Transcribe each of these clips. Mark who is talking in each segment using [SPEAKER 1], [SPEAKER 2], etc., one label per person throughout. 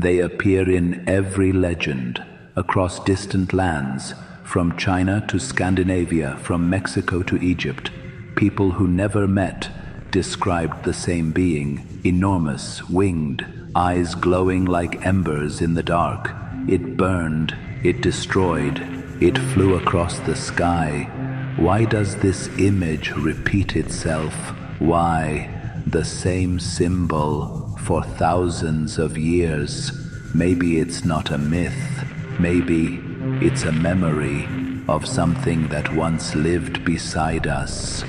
[SPEAKER 1] They appear in every legend, across distant lands, from China to Scandinavia, from Mexico to Egypt. People who never met described the same being, enormous, winged, eyes glowing like embers in the dark. It burned, it destroyed, it flew across the sky. Why does this image repeat itself? Why the same symbol for thousands of years? Maybe it's not a myth. Maybe it's a memory of something that once lived beside us.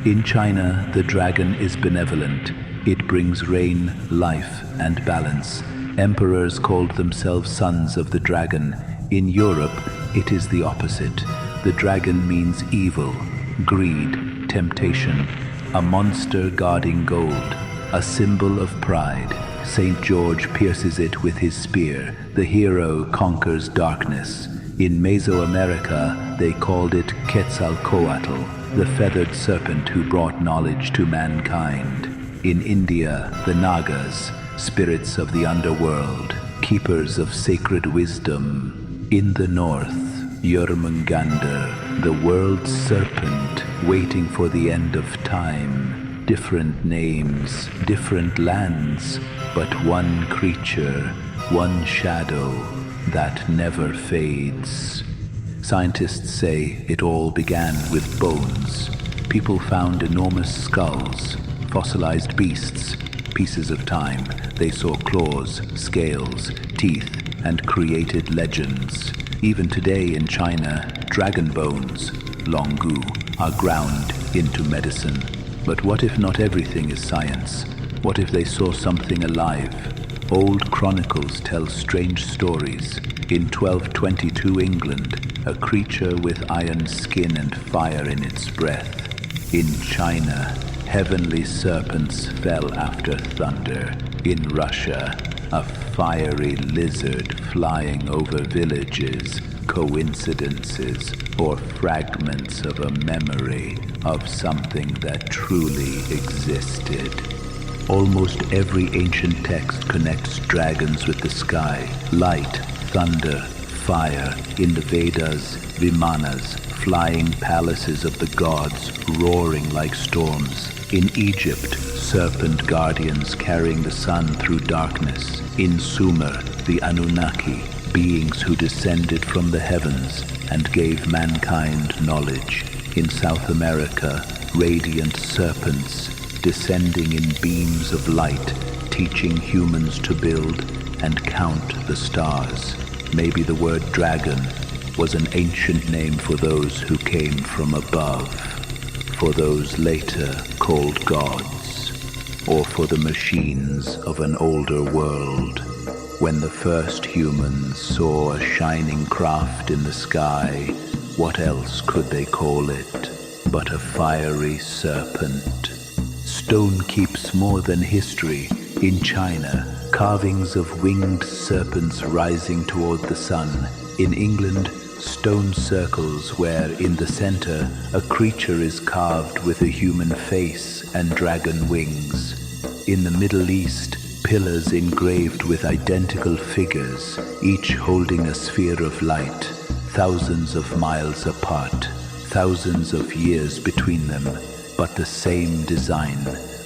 [SPEAKER 1] In China, the dragon is benevolent. It brings rain, life, and balance. Emperors called themselves sons of the dragon. In Europe, it is the opposite. The dragon means evil, greed, temptation, a monster guarding gold, a symbol of pride. Saint George pierces it with his spear. The hero conquers darkness. In Mesoamerica, they called it Quetzalcoatl, the feathered serpent who brought knowledge to mankind. In India, the Nagas, spirits of the underworld, keepers of sacred wisdom. In the north, Jörmungandr, the world's serpent, waiting for the end of time. Different names, different lands, but one creature, one shadow that never fades. Scientists say it all began with bones. People found enormous skulls, fossilized beasts, pieces of time. They saw claws, scales, teeth, and created legends. Even today in China, dragon bones, longu, are ground into medicine. But what if not everything is science? What if they saw something alive? Old chronicles tell strange stories. In 1222 England, a creature with iron skin and fire in its breath. In China, heavenly serpents fell after thunder. In Russia, a fiery lizard flying over villages. Coincidences or fragments of a memory of something that truly existed. Almost every ancient text connects dragons with the sky, light, thunder, fire. In the Vedas, Vimanas, flying palaces of the gods, roaring like storms. In Egypt, serpent guardians carrying the sun through darkness. In Sumer, the Anunnaki, beings who descended from the heavens and gave mankind knowledge. In South America, radiant serpents descending in beams of light, teaching humans to build and count the stars. Maybe the word dragon was an ancient name for those who came from above, for those later called gods, or for the machines of an older world. When the first humans saw a shining craft in the sky, what else could they call it but a fiery serpent? Stone keeps more than history. In China, carvings of winged serpents rising toward the sun. In England, stone circles where in the center a creature is carved with a human face and dragon wings. In the Middle East, pillars engraved with identical figures, each holding a sphere of light, thousands of miles apart, thousands of years between them, but the same design,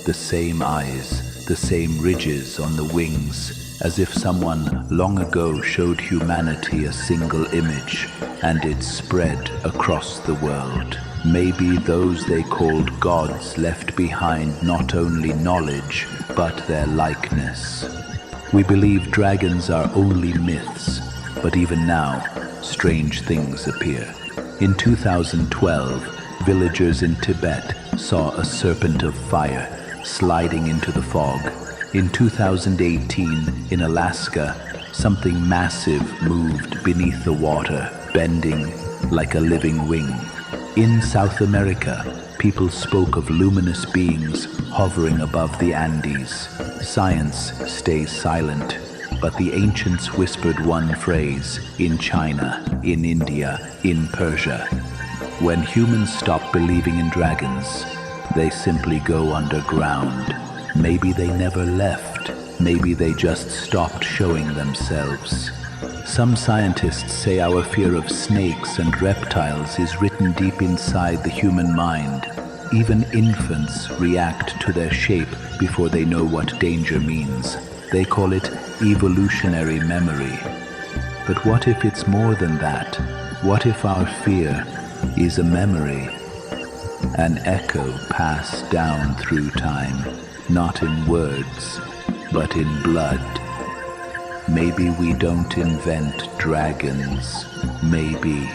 [SPEAKER 1] the same eyes, the same ridges on the wings, as if someone long ago showed humanity a single image, and it spread across the world. Maybe those they called gods left behind not only knowledge, but their likeness. We believe dragons are only myths, but even now, strange things appear. In 2012, villagers in Tibet saw a serpent of fire sliding into the fog. In 2018, in Alaska, something massive moved beneath the water, bending like a living wing. In South America, people spoke of luminous beings hovering above the Andes. Science stays silent, but the ancients whispered one phrase: in China, in India, in Persia. When humans stop believing in dragons, they simply go underground. Maybe they never left. Maybe they just stopped showing themselves. Some scientists say our fear of snakes and reptiles is written deep inside the human mind. Even infants react to their shape before they know what danger means. They call it evolutionary memory. But what if it's more than that? What if our fear is a memory? An echo passed down through time, not in words, but in blood. Maybe we don't invent dragons. Maybe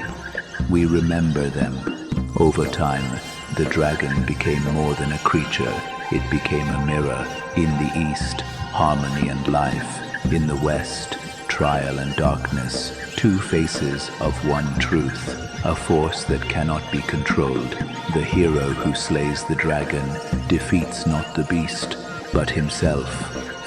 [SPEAKER 1] we remember them. Over time, the dragon became more than a creature. It became a mirror. In the East, harmony and life. In the West, trial and darkness. Two faces of one truth. A force that cannot be controlled. The hero who slays the dragon defeats not the beast, but himself.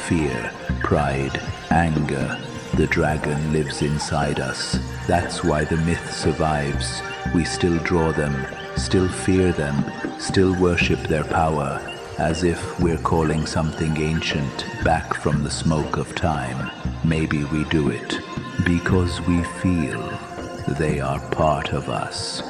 [SPEAKER 1] Fear, pride, anger. The dragon lives inside us. That's why the myth survives. We still draw them, still fear them, still worship their power, as if we're calling something ancient back from the smoke of time. Maybe we do it because we feel they are part of us.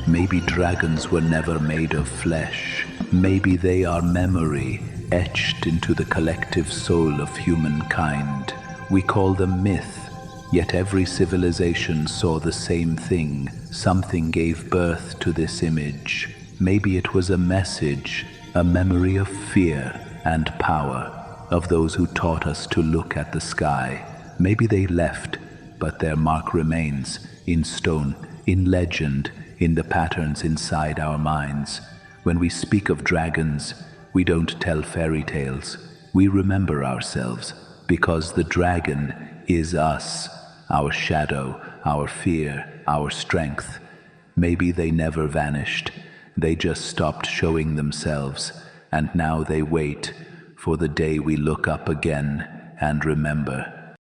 [SPEAKER 1] Maybe dragons were never made of flesh. Maybe they are memory, etched into the collective soul of humankind. We call them myth, yet every civilization saw the same thing. Something gave birth to this image. Maybe it was a message, a memory of fear and power, of those who taught us to look at the sky. Maybe they left, but their mark remains, in stone, in legend, in the patterns inside our minds. When we speak of dragons, we don't tell fairy tales. We remember ourselves, because the dragon is us, our shadow, our fear, our strength. Maybe they never vanished. They just stopped showing themselves, and now they wait for the day we look up again and remember.